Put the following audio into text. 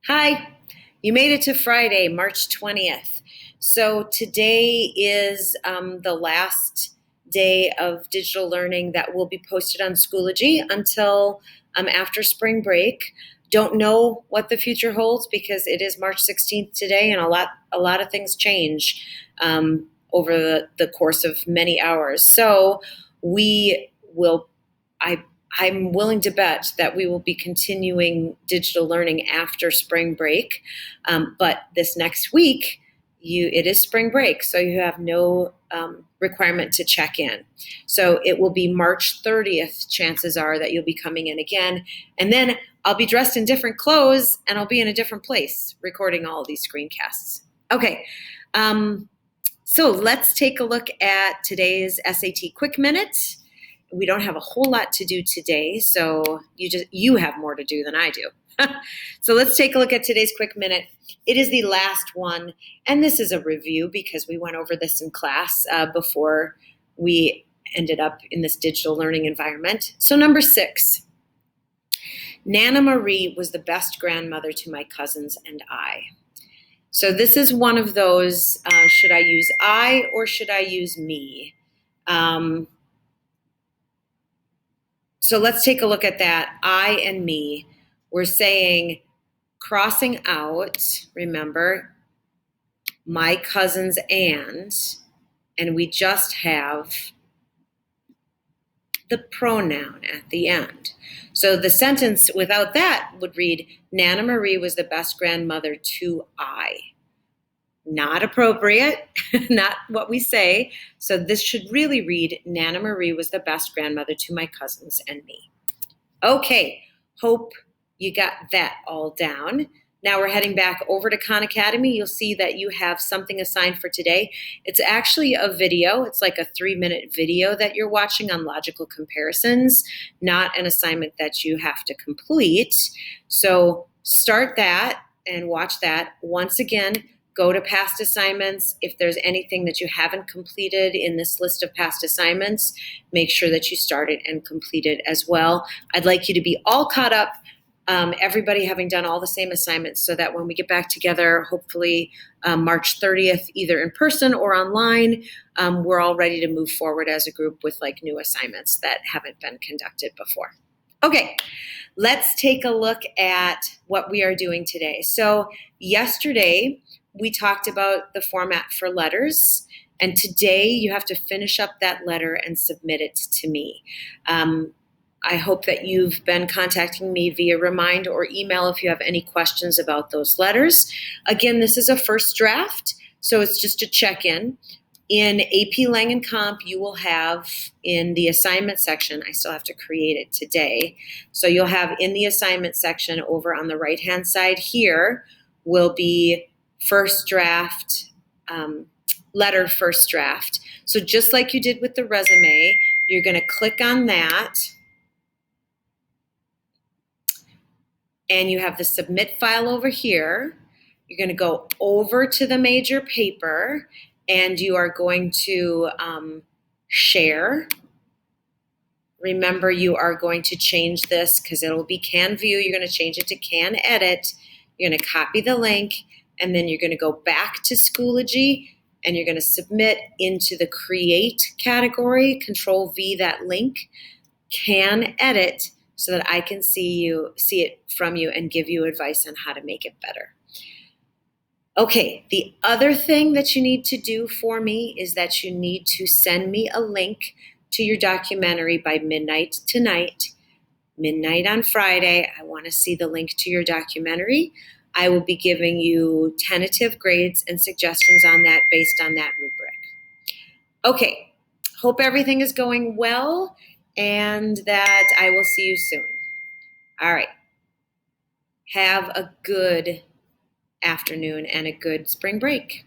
Hi, you made it to Friday, March 20th. So today is the last day of digital learning that will be posted on Schoology until after spring break. Don't know what the future holds because it is March 16th today, and a lot of things change over the course of many hours. So we will. I I'm willing to bet that we will be continuing digital learning after spring break. But this next week, it is spring break, so you have no requirement to check in. So it will be March 30th, chances are that you'll be coming in again. And then I'll be dressed in different clothes and I'll be in a different place recording all of these screencasts. Okay. So let's take a look at today's SAT Quick Minute. We don't have a whole lot to do today, so you have more to do than I do. So let's take a look at today's Quick Minute. It is the last one, and this is a review because we went over this in class before we ended up in this digital learning environment. So number 6, Nana Marie was the best grandmother to my cousins and I. So this is one of those, should I use I or should I use me? So let's take a look at that. I and me. We're saying crossing out, remember, my cousins and we just have the pronoun at the end. So the sentence without that would read, Nana Marie was the best grandmother to I. Not appropriate, not what we say. So this should really read, Nana Marie was the best grandmother to my cousins and me. Okay, hope you got that all down. Now we're heading back over to Khan Academy. You'll see that you have something assigned for today. It's actually a video. It's like a 3-minute video that you're watching on logical comparisons, not an assignment that you have to complete. So start that and watch that. Once again, go to past assignments. If there's anything that you haven't completed in this list of past assignments, make sure that you start it and complete it as well. I'd like you to be all caught up, everybody having done all the same assignments, so that when we get back together, hopefully March 30th, either in person or online, we're all ready to move forward as a group with like new assignments that haven't been conducted before. Okay, let's take a look at what we are doing today. So yesterday, we talked about the format for letters, and today you have to finish up that letter and submit it to me. I hope that you've been contacting me via Remind or email if you have any questions about those letters. Again, this is a first draft, so it's just a check-in. In AP Lang and Comp, you will have in the assignment section, I still have to create it today, so you'll have in the assignment section over on the right-hand side here will be first draft, letter first draft. So just like you did with the resume, you're going to click on that, and you have the submit file over here. You're going to go over to the major paper, and you are going to share. Remember, you are going to change this because it'll be Can View. You're going to change it to Can Edit. You're going to copy the link, and then you're going to go back to Schoology, and you're going to submit into the Create category, Control V that link, Can Edit, so that I can see it from you and give you advice on how to make it better. Okay, the other thing that you need to do for me is that you need to send me a link to your documentary by midnight tonight. Midnight on Friday, I want to see the link to your documentary. I will be giving you tentative grades and suggestions on that based on that rubric. Okay, hope everything is going well and that I will see you soon. All right, have a good afternoon and a good spring break.